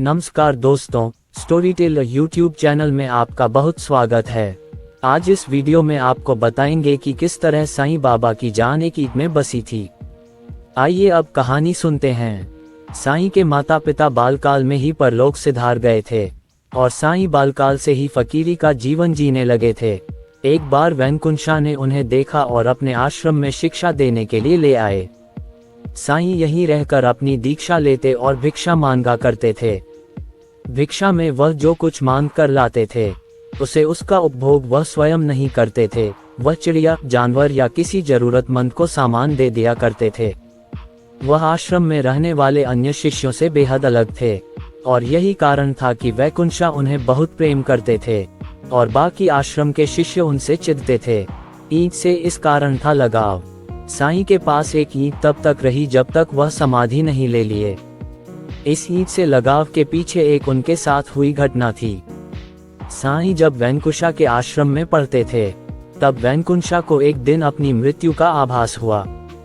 नमस्कार दोस्तों, story teller YouTube channel में आपका बहुत स्वागत है। आज इस वीडियो में आपको बताएंगे कि किस तरह साईं बाबा की जान एक ईंट में बसी थी। आइए अब कहानी सुनते हैं। साईं के माता पिता बालकाल में ही परलोक सिधार गए थे और साईं बालकाल से ही फकीरी का जीवन जीने लगे थे। एक बार वैनकुंशा ने उन्हें देखा और अपने आश्रम में शिक्षा देने के लिए ले आए। साईं यहीं रहकर अपनी दीक्षा लेते और भिक्षा मांगा करते थे। भिक्षा में वह जो कुछ मांग कर लाते थे उसे उसका उपभोग वह स्वयं नहीं करते थे, वह चिड़िया, जानवर या किसी जरूरतमंद को सामान दे दिया करते थे। वह आश्रम में रहने वाले अन्य शिष्यों से बेहद अलग थे और यही कारण था कि वैकुंशा उन्हें बहुत प्रेम करते थे और बाकी आश्रम के शिष्य उनसे चिढ़ते थे। ईंट से इस कारण था लगाव। साईं के पास एक ईंट तब तक रही जब तक वह समाधि नहीं ले लिए। इस ईंट से लगाव के पीछे एक उनके साथ हुई घटना थी। साईं जब वैनकुंशा के आश्रम में पढ़ते थे तब वैनकुंशा को एक दिन अपनी मृत्यु का आभास हुआ।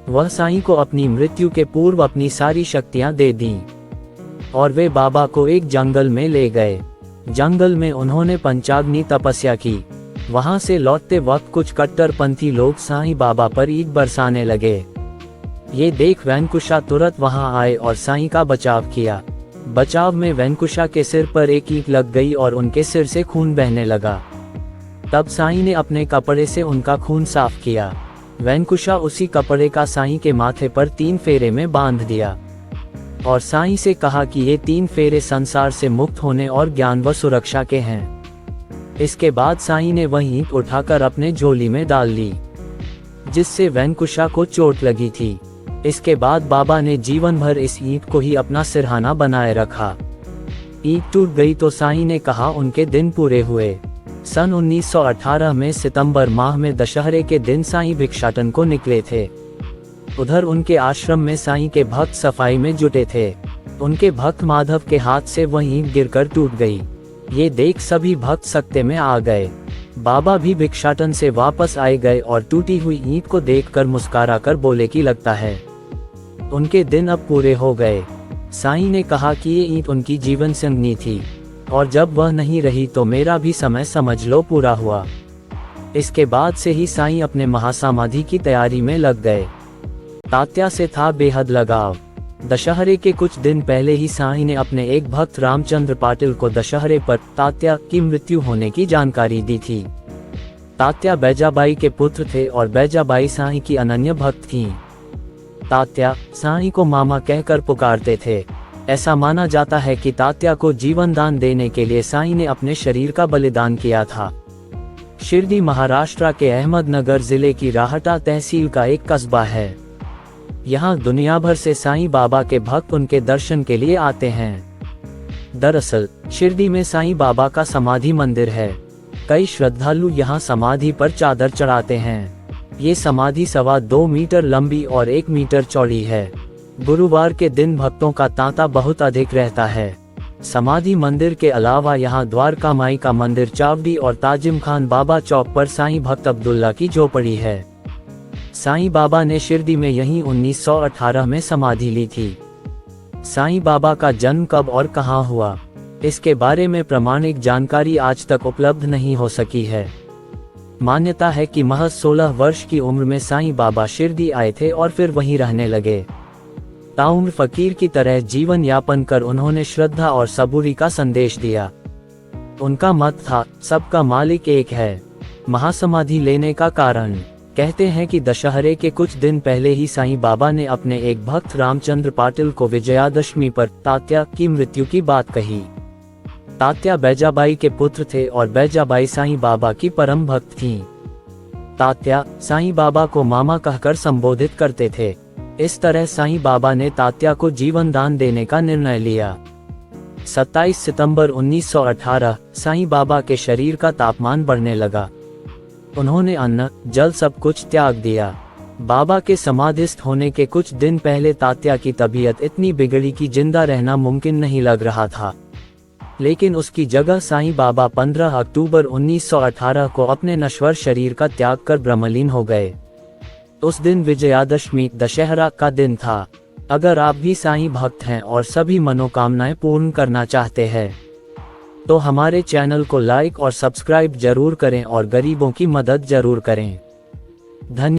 वह साईं को अपनी मृत्यु के पूर्व अपनी सारी शक्तियां दे दीं और वे बाबा को एक जंगल में ले गए। जंगल में उन्होंने पंचाग्नि तपस्या की। वहां से लौटते वक्त कुछ कट्टरपंथी लोग साईं बाबा पर ईंट बरसाने लगे। ये देख वैनकुंशा तुरंत वहां आए और साईं का बचाव किया। बचाव में वैनकुंशा के सिर पर एक ईंट लग गई और उनके सिर से खून बहने लगा। तब साईं ने अपने कपड़े से उनका खून साफ किया। वैनकुंशा उसी कपड़े का साईं के माथे पर 3 फेरे में बांध दिया और साईं से कहा कि ये 3 फेरे संसार से मुक्त होने और ज्ञान व सुरक्षा के हैं। इसके बाद साईं ने वह ईंट उठाकर अपने झोली में डाल ली, जिससे वैनकुंशा को चोट लगी थी। इसके बाद बाबा ने जीवन भर इस ईंट को ही अपना सिरहाना बनाए रखा। ईंट टूट गई तो साईं ने कहा उनके दिन पूरे हुए। सन 1918 में सितंबर माह में दशहरे के दिन साईं भिक्षाटन को निकले थे। उधर उनके आश्रम में साईं के भक्त सफाई में जुटे थे। उनके भक्त माधव के हाथ से वह ईंट गिरकर टूट गई। ये देख सभी भक्त सकते में आ गए। बाबा भी भिक्षाटन से वापस आए गए और टूटी हुई ईंट को देखकर मुस्कुरा कर बोले कि लगता है उनके दिन अब पूरे हो गए। साईं ने कहा कि ये ईंट उनकी जीवन संगनी थी और जब वह नहीं रही तो मेरा भी समय समझ लो पूरा हुआ। इसके बाद से ही साईं अपने महासमाधि की तैयारी में लग गए। तात्या से था बेहद लगाव। दशहरे के कुछ दिन पहले ही साईं ने अपने एक भक्त रामचंद्र पाटिल को दशहरे पर तात्या की मृत्यु होने की जानकारी दी थी। तात्या बैजाबाई के पुत्र थे और बैजाबाई साईं की अनन्य भक्त थीं। तात्या साईं को मामा कहकर पुकारते थे। ऐसा माना जाता है कि तात्या को जीवन दान देने के लिए साईं ने अपने शरीर का बलिदान किया था। शिरडी महाराष्ट्र के अहमदनगर जिले की राहटा तहसील का एक कस्बा है। यहाँ दुनिया भर से साईं बाबा के भक्त उनके दर्शन के लिए आते हैं। दरअसल शिरडी में साईं बाबा का समाधि मंदिर है। कई श्रद्धालु यहाँ समाधि पर चादर चढ़ाते हैं। ये समाधि 2.25 मीटर लंबी और 1 मीटर चौड़ी है। गुरुवार के दिन भक्तों का तांता बहुत अधिक रहता है। समाधि मंदिर के अलावा यहाँ द्वारका माई का मंदिर, चावड़ी और ताजिम खान बाबा चौक पर साईं भक्त अब्दुल्ला की झोपड़ी है। साईं बाबा ने शिरडी में यहीं 1918 में समाधि ली थी। साईं बाबा का जन्म कब और कहाँ हुआ, इसके बारे में प्रामाणिक जानकारी आज तक उपलब्ध नहीं हो सकी है। मान्यता है कि महज 16 वर्ष की उम्र में साईं बाबा शिरडी आए थे और फिर वहीं रहने लगे। ताउम्र फकीर की तरह जीवन यापन कर उन्होंने श्रद्धा और सबूरी का संदेश दिया। उनका मत था सबका मालिक एक है। महासमाधि लेने का कारण कहते हैं कि दशहरे के कुछ दिन पहले ही साईं बाबा ने अपने एक भक्त रामचंद्र पाटिल को विजयादशमी पर तात्या की मृत्यु की बात कही। तात्या बैजाबाई के पुत्र थे और बैजाबाई साईं बाबा की परम भक्त थीं। तात्या साईं बाबा को मामा कहकर संबोधित करते थे। इस तरह साईं बाबा ने तात्या को जीवन दान देने का निर्णय लिया। 27 सितंबर 1918 साईं बाबा के शरीर का तापमान बढ़ने लगा। उन्होंने अन्न जल सब कुछ त्याग दिया। बाबा के समाधिस्थ होने के कुछ दिन पहले तात्या की तबीयत इतनी बिगड़ी कि जिंदा रहना मुमकिन नहीं लग रहा था। लेकिन उसकी जगह साईं बाबा 15 अक्टूबर 1918 को अपने नश्वर शरीर का त्याग कर ब्रह्मलीन हो गए। उस दिन विजयादशमी दशहरा का दिन था। अगर आप भी साईं भक्त हैं और सभी मनोकामनाएं पूर्ण करना चाहते हैं तो हमारे चैनल को लाइक और सब्सक्राइब जरूर करें और गरीबों की मदद जरूर करें। धन्यवाद।